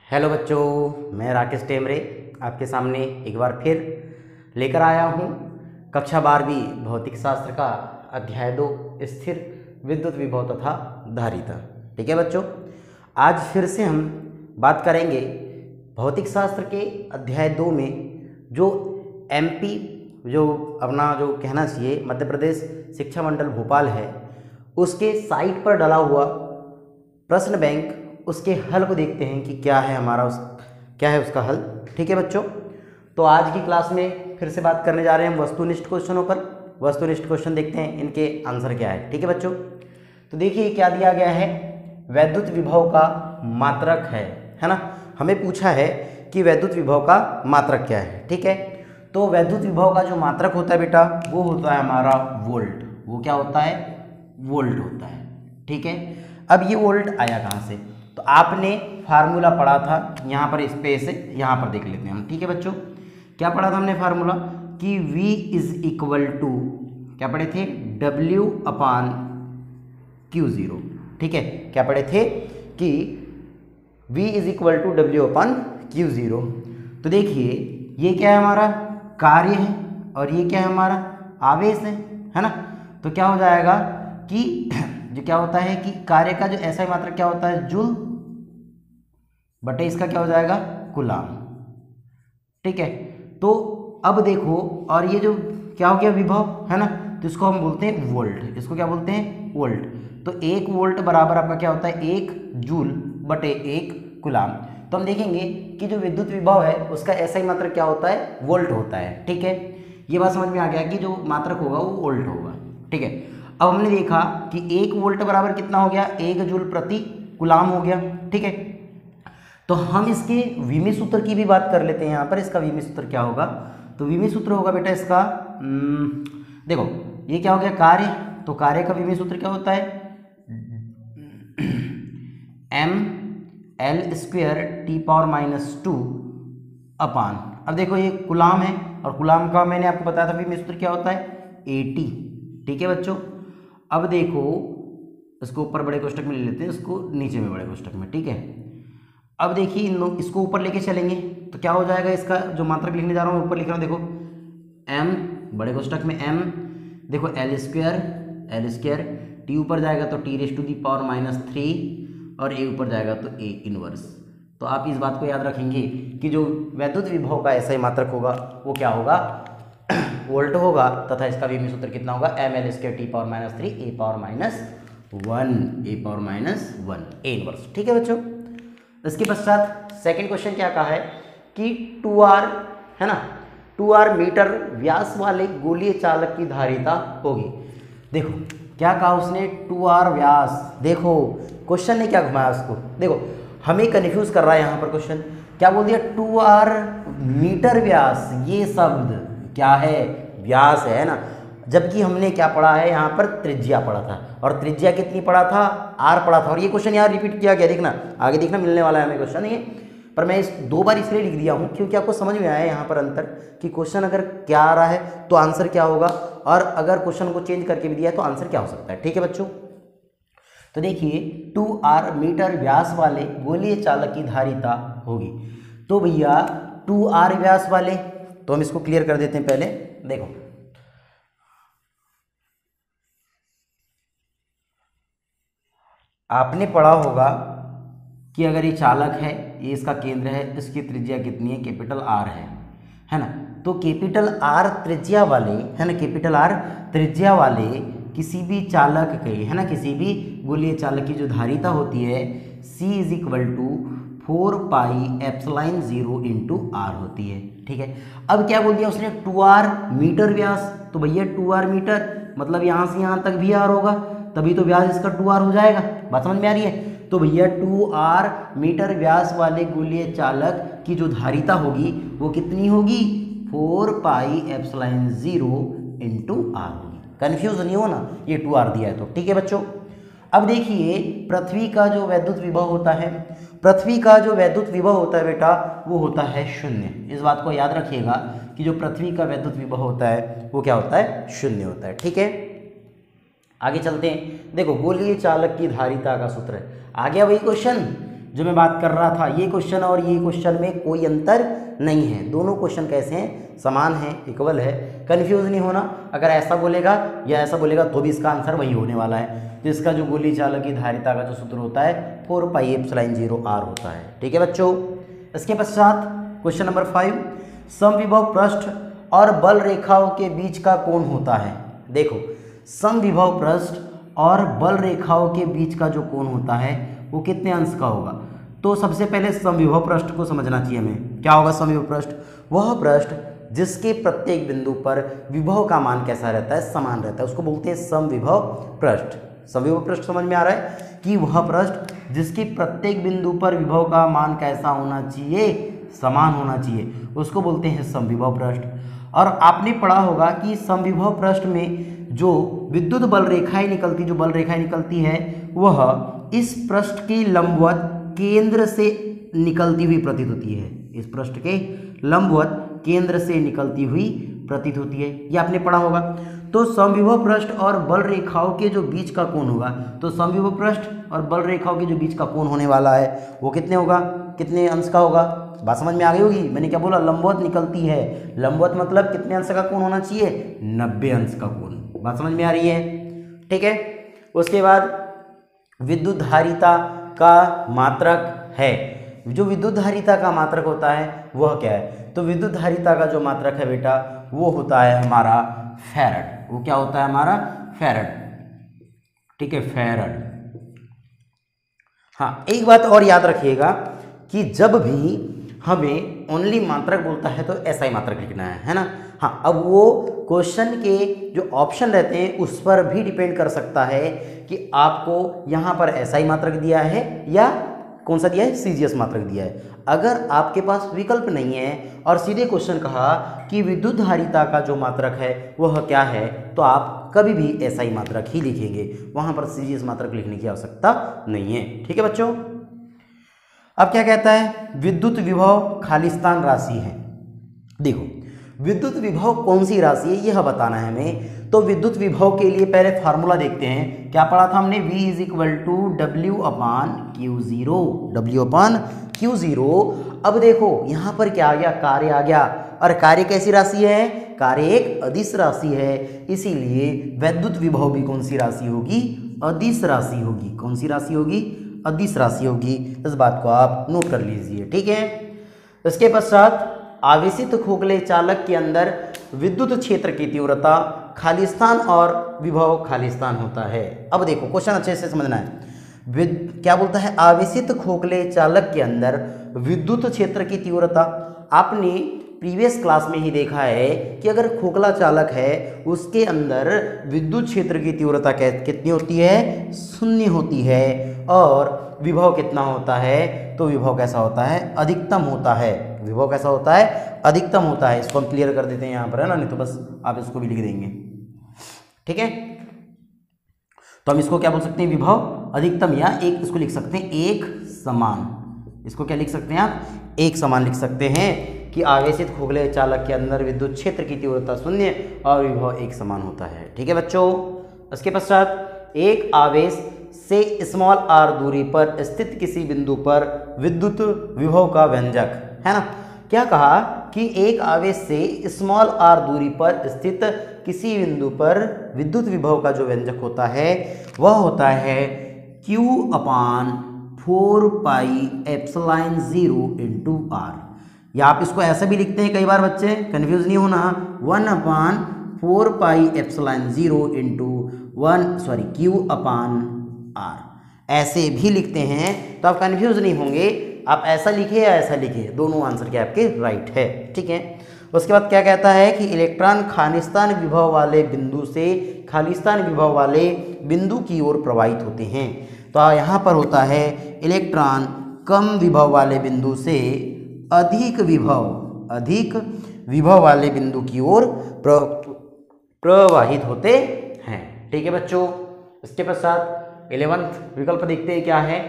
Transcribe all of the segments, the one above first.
Hello बच्चों, मैं राकेश टेमरे आपके सामने एक बार फिर लेकर आया हूँ कक्षा 12वीं भौतिक शास्त्र का अध्याय 2 स्थिर विद्युत विभव तथा धारिता। ठीक है बच्चों, आज फिर से हम बात करेंगे भौतिक शास्त्र के अध्याय 2 में जो एमपी जो अपना जो कहना चाहिए मध्य प्रदेश शिक्षा मंडल भोपाल है उसके साइट पर डला हुआ प्रश्न बैंक, उसके हल को देखते हैं कि क्या है क्या है उसका हल। ठीक है बच्चों, तो आज की क्लास में फिर से बात करने जा रहे हैं हम वस्तुनिष्ठ क्वेश्चनों पर। वस्तुनिष्ठ क्वेश्चन देखते हैं इनके आंसर क्या है। ठीक है बच्चों, तो देखिए क्या दिया गया है, वैद्युत विभव का मात्रक है ना। हमें पूछा है कि वैद्युत विभव का मात्रक क्या है। ठीक है, तो वैद्युत विभव का जो मात्रक होता है बेटा वो होता है हमारा वोल्ट। वो क्या होता है? वोल्ट होता है। ठीक है, अब ये वोल्ट आया कहाँ से? तो आपने फार्मूला पढ़ा था, यहाँ पर स्पेस है, यहाँ पर देख लेते हैं हम। ठीक है बच्चों, क्या पढ़ा था हमने फार्मूला कि V इज इक्वल टू क्या पढ़े थे? W upon Q0। ठीक है, क्या पढ़े थे कि V is equal to W upon Q0। तो देखिए ये क्या है, हमारा कार्य है और ये क्या है, हमारा आवेश है ना। तो क्या हो जाएगा कि जो क्या होता है कि कार्य का जो ऐसा मात्रक क्या होता है, जूल बटे इसका क्या हो जाएगा, कूलाम। ठीक है, तो अब देखो, और ये जो क्या हो गया विभव है ना, तो इसको हम बोलते हैं वोल्ट। इसको क्या बोलते हैं? वोल्ट। तो 1 वोल्ट बराबर आपका क्या होता है, 1 जूल बटे 1 कूलाम। तो हम देखेंगे कि जो विद्युत विभव है उसका ऐसा ही मात्रक क्या होता है, वोल्ट होता है। ठीक है, ये बात समझ में आ गया कि जो मात्रक होगा वो वोल्ट होगा। ठीक है, अब हमने देखा कि 1 वोल्ट बराबर कितना हो गया, 1 जूल प्रति कूलाम हो गया। ठीक है, तो हम इसके विमी सूत्र की भी बात कर लेते हैं। यहाँ पर इसका विमी सूत्र क्या होगा? तो विमी सूत्र होगा बेटा इसका, देखो ये क्या हो गया, कार्य। तो कार्य का विमी सूत्र क्या होता है, mL²T⁻² अपान, अब देखो ये कूलाम है और कूलाम का मैंने आपको बताया था विमी सूत्र क्या होता है, AT। ठीक है बच्चों, अब देखो इसको ऊपर बड़े कोष्टक में ले लेते हैं, इसको नीचे में बड़े कोष्टक में। ठीक है, अब देखिए इसको ऊपर लेके चलेंगे तो क्या हो जाएगा, इसका जो मात्रक लिखने जा रहा हूँ ऊपर लिख रहा हूँ, देखो m बड़े कोष्टक में m, देखो L² T ऊपर जाएगा तो T⁻³ और A ऊपर जाएगा तो A इनवर्स। तो आप इस बात को याद रखेंगे कि जो वैद्युत विभव का ऐसा ही मात्रक होगा वो क्या होगा, वोल्ट होगा, तथा इसका विमी सूत्र कितना होगा, mL²T⁻³ A इनवर्स। ठीक है बच्चों, इसके पश्चात सेकंड क्वेश्चन क्या कहा है कि 2R है ना, 2R मीटर व्यास वाले गोलीय चालक की धारिता होगी। देखो क्या कहा उसने, 2R व्यास। देखो क्वेश्चन ने क्या घुमाया उसको, देखो हमें कंफ्यूज कर रहा है यहाँ पर क्वेश्चन। क्या बोल दिया, 2R मीटर व्यास, ये शब्द क्या है, व्यास है ना, जबकि हमने क्या पढ़ा है यहाँ पर, त्रिज्या पढ़ा था। और त्रिज्या कितनी पढ़ा था, R पढ़ा था। और ये क्वेश्चन यहाँ रिपीट किया गया, देखना आगे देखना मिलने वाला है हमें क्वेश्चन ये, पर मैं इस 2 बार इसलिए लिख दिया हूँ क्योंकि आपको समझ में आया यहाँ पर अंतर कि क्वेश्चन अगर क्या आ रहा है तो आंसर क्या होगा, और अगर क्वेश्चन को चेंज करके भी दिया है तो आंसर क्या हो सकता है। ठीक है बच्चों, तो देखिए 2R मीटर व्यास वाले गोलीय चालक की धारिता होगी। तो भैया 2R व्यास वाले, तो हम इसको क्लियर कर देते हैं पहले। देखो आपने पढ़ा होगा कि अगर ये चालक है, ये इसका केंद्र है, इसकी त्रिज्या कितनी है, कैपिटल R है ना। तो कैपिटल R त्रिज्या वाले है ना, कैपिटल R त्रिज्या वाले किसी भी चालक के है ना, किसी भी गोलीय चालक की जो धारिता होती है C is equal to 4πε0 into R होती है। ठीक है, अब क्या बोल दिया उसने, 2R मीटर व्यास। तो भैया 2R मीटर मतलब यहाँ से यहाँ तक भी R होगा, तभी तो व्यास इसका 2R हो जाएगा। बात समझ में आ रही है? तो भैया 2R मीटर व्यास वाले गोलीय चालक की जो धारिता होगी वो कितनी होगी, 4πε0 इंटू R होगी। कन्फ्यूज नहीं हो ना, ये 2R दिया है तो। ठीक है बच्चों, अब देखिए पृथ्वी का जो वैद्युत विभव होता है, पृथ्वी का जो वैद्युत विभव होता है बेटा वो होता है 0। इस बात को याद रखिएगा कि जो पृथ्वी का वैद्युत विभव होता है वो क्या होता है, 0 होता है। ठीक है, आगे चलते हैं। देखो गोलीय चालक की धारिता का सूत्र है, आ गया वही क्वेश्चन जो मैं बात कर रहा था, ये क्वेश्चन और ये क्वेश्चन में कोई अंतर नहीं है, दोनों क्वेश्चन कैसे हैं, समान हैं, इक्वल है। कंफ्यूज नहीं होना, अगर ऐसा बोलेगा या ऐसा बोलेगा तो भी इसका आंसर वही होने वाला है। तो इसका जो गोली चालक की धारिता का जो सूत्र होता है 4πε0r होता है। ठीक है बच्चों। इसके पश्चात क्वेश्चन नंबर 5, समविभव पृष्ठ और बल रेखाओं के बीच का कोण होता है। देखो, समविभव पृष्ठ और बल रेखाओं के बीच का जो कोण होता है वो कितने अंश का होगा। तो सबसे पहले समविभव पृष्ठ को समझना चाहिए हमें। क्या होगा समविभव पृष्ठ? वह पृष्ठ जिसके प्रत्येक बिंदु पर विभव का मान कैसा रहता है, समान रहता है, उसको बोलते हैं समविभव पृष्ठ। समविभव पृष्ठ समझ में आ रहा है कि वह पृष्ठ जिसके प्रत्येक बिंदु पर विभव का मान कैसा होना चाहिए, समान होना चाहिए, उसको बोलते हैं समविभव पृष्ठ। और आपने पढ़ा होगा कि समविभव पृष्ठ में जो विद्युत बल रेखाएं निकलती, जो बल रेखाएं निकलती है वह इस पृष्ठ के लंबवत केंद्र से निकलती हुई प्रतीत होती है। इस पृष्ठ के लंबवत केंद्र से निकलती हुई प्रतीत होती है, ये आपने पढ़ा होगा। तो समविभव पृष्ठ और बल रेखाओं के जो बीच का कोण होगा, तो समविभव पृष्ठ और बल रेखाओं के जो बीच का कोण होने वाला है वो कितने होगा, कितने अंश का होगा? बात समझ में आ गई होगी। मैंने क्या बोला, लंबवत निकलती है, लंबवत मतलब कितने अंश का कोण होना चाहिए, 90 अंश का कोण। बात समझ में आ रही है? ठीक है। उसके बाद विद्युत धारिता का मात्रक है। जो विद्युत धारिता का मात्रक होता है वह क्या है? तो विद्युत धारिता का जो मात्रक है बेटा वो होता है हमारा फैरड। वो क्या होता है हमारा? फैरड। ठीक है, फैरड। हाँ, एक बात और याद रखिएगा कि जब भी हमें ओनली मात्रक बोलता है तो SI मात्रक लिखना है ना। हाँ, अब वो क्वेश्चन के जो ऑप्शन रहते हैं उस पर भी डिपेंड कर सकता है कि आपको यहाँ पर SI मात्रक दिया है या कौन सा दिया है, CGS मात्रक दिया है। अगर आपके पास विकल्प नहीं है और सीधे क्वेश्चन कहा कि विद्युत धारिता का जो मात्रक है वह क्या है, तो आप कभी भी SI मात्रक ही लिखेंगे, वहाँ पर CGS मात्रक लिखने की आवश्यकता नहीं है। ठीक है बच्चों। अब क्या कहता है, विद्युत विभव खालिस्तान राशि है। देखो, विद्युत विभव कौन सी राशि है यह बताना है हमें। तो विद्युत विभव के लिए पहले फार्मूला देखते हैं। क्या पढ़ा था हमने? V = W/Q0, W/Q0। अब देखो यहाँ पर क्या आ गया, कार्य आ गया। और कार्य कैसी राशि है? कार्य एक अदिश राशि है, इसीलिए विद्युत विभव भी कौन सी राशि होगी? अदिश राशि होगी। कौन सी राशि होगी? अदिश राशि होगी। इस बात को आप नोट कर लीजिए। ठीक है। इसके पश्चात आवेशित खोखले चालक के अंदर विद्युत क्षेत्र की तीव्रता खालिस्तान और विभव खालिस्तान होता है। अब देखो क्वेश्चन अच्छे से समझना है। क्या बोलता है? आवेशित खोखले चालक के अंदर विद्युत क्षेत्र की तीव्रता। आपने प्रीवियस क्लास में ही देखा है कि अगर खोखला चालक है उसके अंदर विद्युत क्षेत्र की तीव्रता कितनी होती है? 0 होती है। और विभव कितना होता है? तो विभव कैसा होता है? अधिकतम होता है। विभव कैसा होता है? अधिकतम होता है। इसको हम क्लियर कर देते हैं यहाँ पर, है ना, नहीं तो बस आप इसको भी लिख देंगे। ठीक है, तो हम इसको क्या बोल सकते हैं? विभव अधिकतम, या एक इसको लिख सकते हैं एक समान। इसको क्या लिख सकते हैं आप? एक समान लिख सकते हैं कि आवेशित खोखले चालक के अंदर विद्युत क्षेत्र की तीव्रता 0 और विभव एक समान होता है। ठीक है बच्चों। इसके पश्चात एक आवेश से r दूरी पर स्थित किसी बिंदु पर विद्युत विभव का व्यंजक, है ना। क्या कहा कि एक आवेश से r दूरी पर स्थित किसी बिंदु पर विद्युत विभव का जो व्यंजक होता है वह होता है Q/4πε0 r। या आप इसको ऐसा भी लिखते हैं, कई बार बच्चे कंफ्यूज नहीं होना, 1/4πε0 Q/r, ऐसे भी लिखते हैं तो आप कंफ्यूज नहीं होंगे। आप ऐसा लिखे या ऐसा लिखे, दोनों आंसर के आपके राइट है। ठीक है। उसके बाद क्या कहता है कि इलेक्ट्रॉन खालिस्तान विभव वाले बिंदु से खालिस्तान विभव वाले बिंदु की ओर प्रवाहित होते हैं। तो यहाँ पर होता है इलेक्ट्रॉन कम विभव वाले बिंदु से अधिक विभव वाले बिंदु की ओर प्रवाहित होते हैं। ठीक है बच्चों। इसके पश्चात 11वां विकल्प देखते हैं क्या है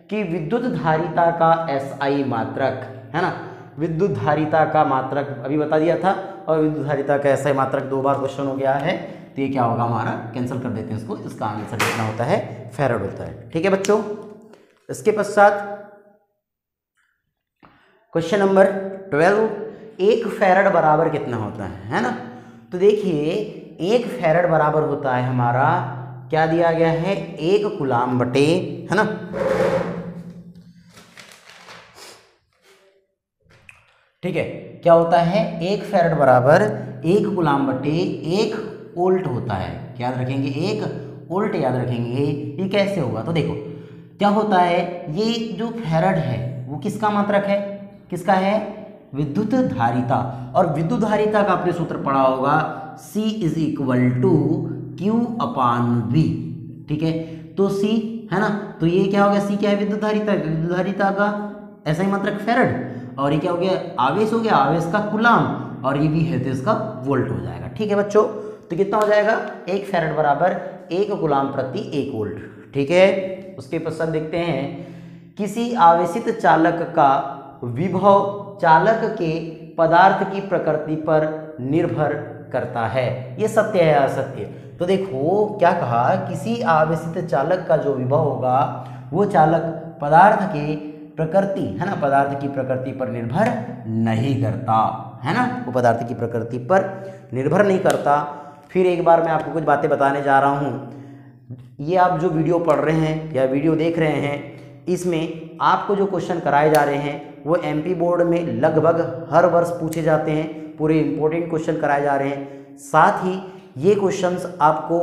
कि विद्युत धारिता का SI मात्रक, है ना। विद्युत धारिता का मात्रक अभी बता दिया था, और विद्युत धारिता का SI मात्रक 2 बार क्वेश्चन हो गया है, तो ये क्या होगा हमारा? कैंसिल कर देते हैं इसको। इसका आंसर कितना होता है? फैरड होता है। ठीक है बच्चों। इसके पश्चात क्वेश्चन नंबर 12, 1 फैरड बराबर कितना होता है ना। तो देखिए 1 फैरड बराबर होता है हमारा, क्या दिया गया है, 1 कूलाम बटे, है ना, ठीक है, क्या होता है, 1 फैरड बराबर 1 कूलाम बटे 1 वोल्ट होता है। क्या याद रखेंगे, 1 वोल्ट याद रखेंगे। ये कैसे होगा, तो देखो क्या होता है, ये जो फैरड है वो किसका मात्रक है, किसका है, विद्युत धारिता। और विद्युत धारिता का आपने सूत्र पढ़ा होगा, C is equal to Q upon V, ठीक है। तो C है ना, तो ये क्या हो गया, C क्या है, विद्युत धारिता, विद्युत धारिता का ऐसा ही मात्रक फैरड, और ये क्या हो गया, आवेश हो गया, आवेश का कूलाम, और ये भी है तो इसका वोल्ट हो जाएगा। ठीक है बच्चों, तो कितना हो जाएगा, 1 फैरड बराबर 1 कूलाम प्रति 1 वोल्ट। ठीक है, उसके पश्चात देखते हैं, किसी आवेशित चालक का विभव चालक के पदार्थ की प्रकृति पर निर्भर करता है। ये सत्य है असत्य। तो देखो क्या कहा, किसी आवेशित चालक का जो विभव होगा वो चालक पदार्थ के प्रकृति, है ना, पदार्थ की प्रकृति पर निर्भर नहीं करता, है ना, वो पदार्थ की प्रकृति पर निर्भर नहीं करता। फिर एक बार मैं आपको कुछ बातें बताने जा रहा हूँ। ये आप जो वीडियो पढ़ रहे हैं या वीडियो देख रहे हैं, इसमें आपको जो क्वेश्चन कराए जा रहे हैं वो MP बोर्ड में लगभग हर वर्ष पूछे जाते हैं, पूरे इंपॉर्टेंट क्वेश्चन कराए जा रहे हैं। साथ ही ये क्वेश्चंस आपको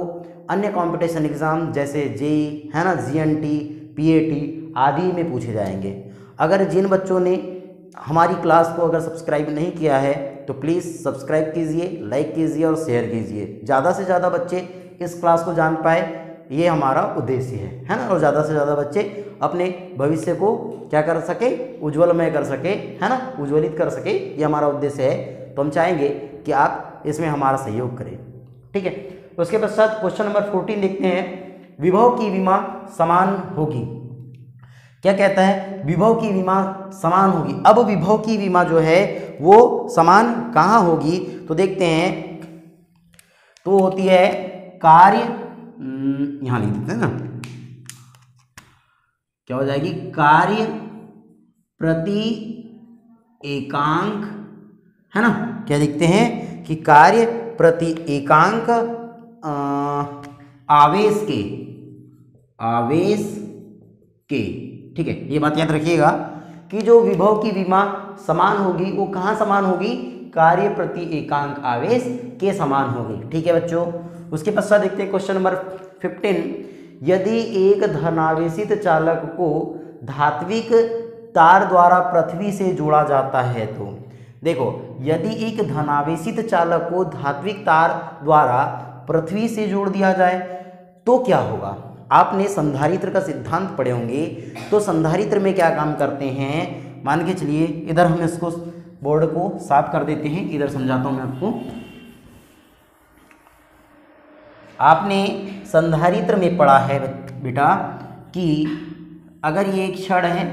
अन्य कंपटीशन एग्जाम जैसे JEE, है ना, GNT, PAT आदि में पूछे जाएंगे। अगर जिन बच्चों ने हमारी क्लास को अगर सब्सक्राइब नहीं किया है तो प्लीज़ सब्सक्राइब कीजिए, लाइक कीजिए और शेयर कीजिए, ज़्यादा से ज़्यादा बच्चे इस क्लास को जान पाए, ये हमारा उद्देश्य है ना, और ज़्यादा से ज़्यादा बच्चे अपने भविष्य को क्या कर सके, उज्ज्वलमय कर सके, है ना, उज्ज्वलित कर सके, ये हमारा उद्देश्य है। तो हम चाहेंगे कि आप इसमें हमारा सहयोग करें। ठीक है, उसके पश्चात क्वेश्चन नंबर 14 देखते हैं, विभव की विमा समान होगी। क्या कहता है, विभव की विमा समान होगी। अब विभव की विमा जो है वो समान कहाँ होगी, तो देखते हैं, तो होती है कार्य, यहां लिख देते हैं ना, क्या हो जाएगी, कार्य प्रति एकांक, है ना, क्या देखते हैं कि कार्य प्रति एकांक आवेश के, ठीक है, ये बात याद रखिएगा कि जो विभव की विमा समान होगी वो कहाँ समान होगी, कार्य प्रति एकांक आवेश के समान होगी। ठीक है बच्चों, उसके पश्चात देखते हैं क्वेश्चन नंबर 15, यदि एक धनावेशित चालक को धात्विक तार द्वारा पृथ्वी से जोड़ा जाता है तो, देखो यदि एक धनावेशित चालक को धात्विक तार द्वारा पृथ्वी से जोड़ दिया जाए तो क्या होगा। आपने संधारित्र का सिद्धांत पढ़े होंगे, तो संधारित्र में क्या काम करते हैं, मान के चलिए, इधर हम इसको बोर्ड को साफ कर देते हैं, इधर समझाता हूं मैं आपको। आपने संधारित्र में पढ़ा है बेटा कि अगर ये एक छड़ है,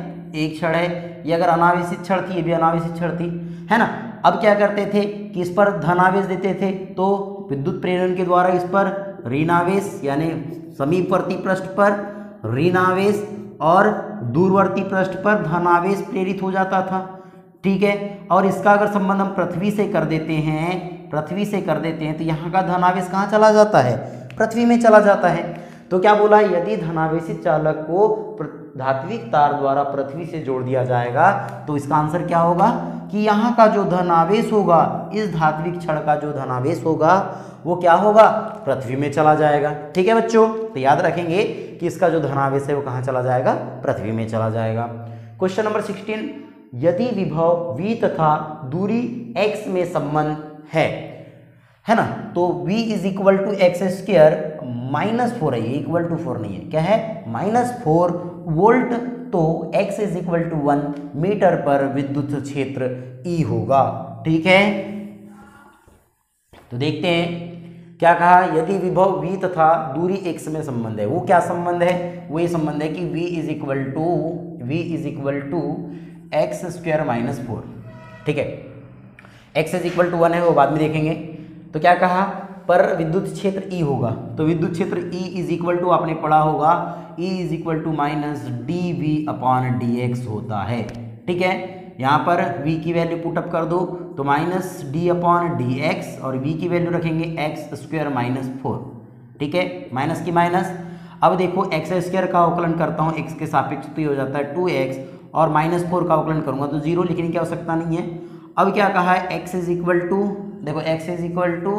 ये अगर अनावेशित छड़ थी, ये भी अनावेशित छड़ थी, है ना। अब क्या करते थे कि इस पर धनावेश देते थे, तो विद्युत प्रेरण के द्वारा इस पर ऋणावेश, यानी समीपवर्ती पृष्ठ पर ऋणावेश और दूरवर्ती पृष्ठ पर धनावेश प्रेरित हो जाता था। ठीक है, और इसका अगर संबंध हम पृथ्वी से कर देते हैं, तो यहाँ का धनावेश कहाँ चला जाता है, पृथ्वी में चला जाता है। तो क्या बोला, यदि धनावेशित चालक को धात्विक तार द्वारा पृथ्वी से जोड़ दिया जाएगा तो इसका आंसर क्या होगा कि यहाँ का जो धनावेश होगा, इस धात्विक छड़ का जो धनावेश होगा वो क्या होगा, पृथ्वी में चला जाएगा। ठीक है बच्चों, तो याद रखेंगे कि इसका जो धनावेश है वो कहाँ चला जाएगा, पृथ्वी में चला जाएगा। क्वेश्चन नंबर 16, यदि विभव V तथा दूरी x में संबंध है ना, तो V is equal to x square -4 है, ये इक्वल टू 4 नहीं है, क्या है, -4 वोल्ट, तो x is equal to 1 metre पर विद्युत क्षेत्र E होगा। ठीक है, तो देखते हैं क्या कहा, यदि विभव V तथा दूरी x में संबंध है, वो क्या संबंध है, वो ये संबंध है कि V is equal to x square -4। ठीक है, x इज इक्वल टू 1 है, वो बाद में देखेंगे। तो क्या कहा, पर विद्युत क्षेत्र E होगा, तो विद्युत क्षेत्र E इज इक्वल टू, आपने पढ़ा होगा, E is equal to -dV/dx होता है। ठीक है, यहाँ पर v की वैल्यू पुटअप कर दो तो minus D upon D x और v की वैल्यू रखेंगे एक्स स्क्वायर माइनस 4। ठीक है, माइनस की माइनस। अब देखो एक्स स्क्वायर का अवकलन करता हूँ एक्स के सापेक्ष तो ये हो जाता है 2x और माइनस 4 का अवकलन करूँगा तो 0 लिखने की आवश्यकता नहीं है। अब क्या कहा है, x इज इक्वल टू, देखो x इज इक्वल टू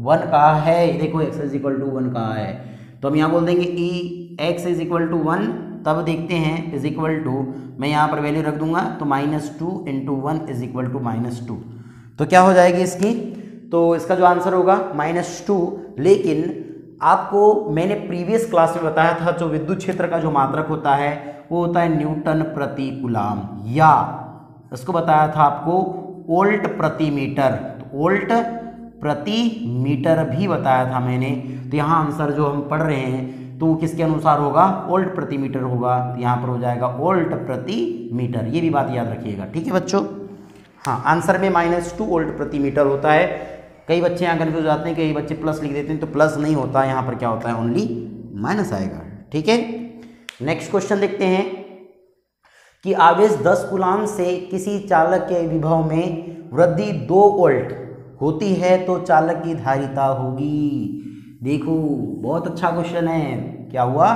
1 कहा है, देखो x इज इक्वल टू 1 कहा है तो हम यहाँ बोल देंगे ई x इज इक्वल टू 1। तब देखते हैं इज इक्वल टू, मैं यहाँ पर वैल्यू रख दूंगा तो -2 इंटू 1 इज इक्वल टू -2। तो क्या हो जाएगी इसकी, तो इसका जो आंसर होगा -2। लेकिन आपको मैंने प्रीवियस क्लास में बताया था जो विद्युत क्षेत्र का जो मात्रक होता है वो होता है न्यूटन प्रति कूलाम, या इसको बताया था आपको वोल्ट प्रति मीटर, तो वोल्ट प्रति मीटर भी बताया था मैंने। तो यहाँ आंसर जो हम पढ़ रहे हैं तो वो किसके अनुसार होगा, वोल्ट प्रति मीटर होगा। तो यहाँ पर हो जाएगा वोल्ट प्रति मीटर, ये भी बात याद रखिएगा। ठीक है बच्चों, हाँ आंसर में -2 वोल्ट प्रति मीटर होता है। कई बच्चे यहाँ कन्फ्यूज हो जाते हैं, कई बच्चे प्लस लिख देते हैं, तो प्लस नहीं होता, यहाँ पर क्या होता है ओनली माइनस आएगा। ठीक है, नेक्स्ट क्वेश्चन देखते हैं कि आवेश 10 कूलाम से किसी चालक के विभव में वृद्धि 2 वोल्ट होती है तो चालक की धारिता होगी। देखो बहुत अच्छा क्वेश्चन है, क्या हुआ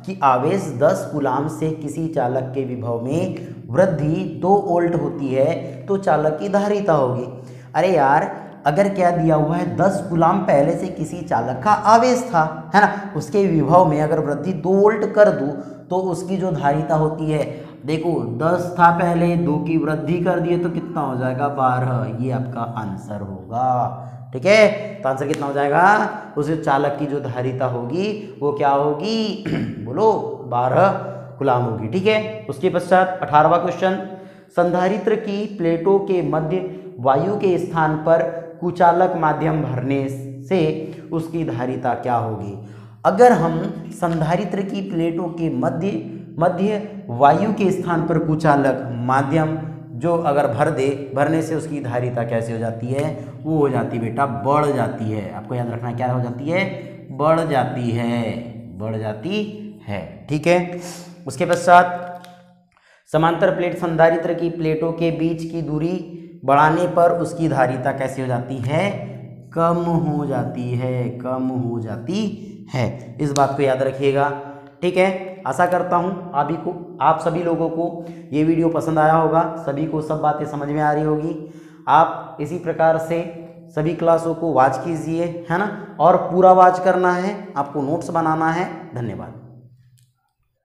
कि आवेश 10 कूलाम से किसी चालक के विभव में वृद्धि 2 वोल्ट होती है तो चालक की धारिता होगी। अरे यार, अगर क्या दिया हुआ है 10 कूलाम पहले से किसी चालक का आवेश था, है ना, उसके विभव में अगर वृद्धि 2 वोल्ट कर दूं तो उसकी जो धारिता होती है, देखो 10 था पहले, 2 की वृद्धि कर दिए तो कितना हो जाएगा 12, ये आपका आंसर होगा। ठीक है, तो आंसर कितना हो जाएगा, उस चालक की जो धारिता होगी वो क्या होगी बोलो 12 कूलाम होगी। ठीक है, उसके पश्चात 18वां क्वेश्चन, संधारित्र की प्लेटों के मध्य वायु के स्थान पर कुचालक माध्यम भरने से उसकी धारिता क्या होगी। अगर हम संधारित्र की प्लेटों के मध्य वायु के स्थान पर कुचालक माध्यम जो अगर भरने से उसकी धारिता कैसे हो जाती है, वो हो जाती है बेटा बढ़ जाती है। आपको याद रखना क्या हो जाती है, बढ़ जाती है। ठीक है, उसके पश्चात समांतर प्लेट संधारित्र की प्लेटों के बीच की दूरी बढ़ाने पर उसकी धारिता कैसे हो जाती है, कम हो जाती है। इस बात को याद रखिएगा। ठीक है, आशा करता हूँ आप सभी लोगों को ये वीडियो पसंद आया होगा, सभी को सब बातें समझ में आ रही होगी। आप इसी प्रकार से सभी क्लासों को वॉच कीजिए, है ना, और पूरा वॉच करना है, आपको नोट्स बनाना है। धन्यवाद।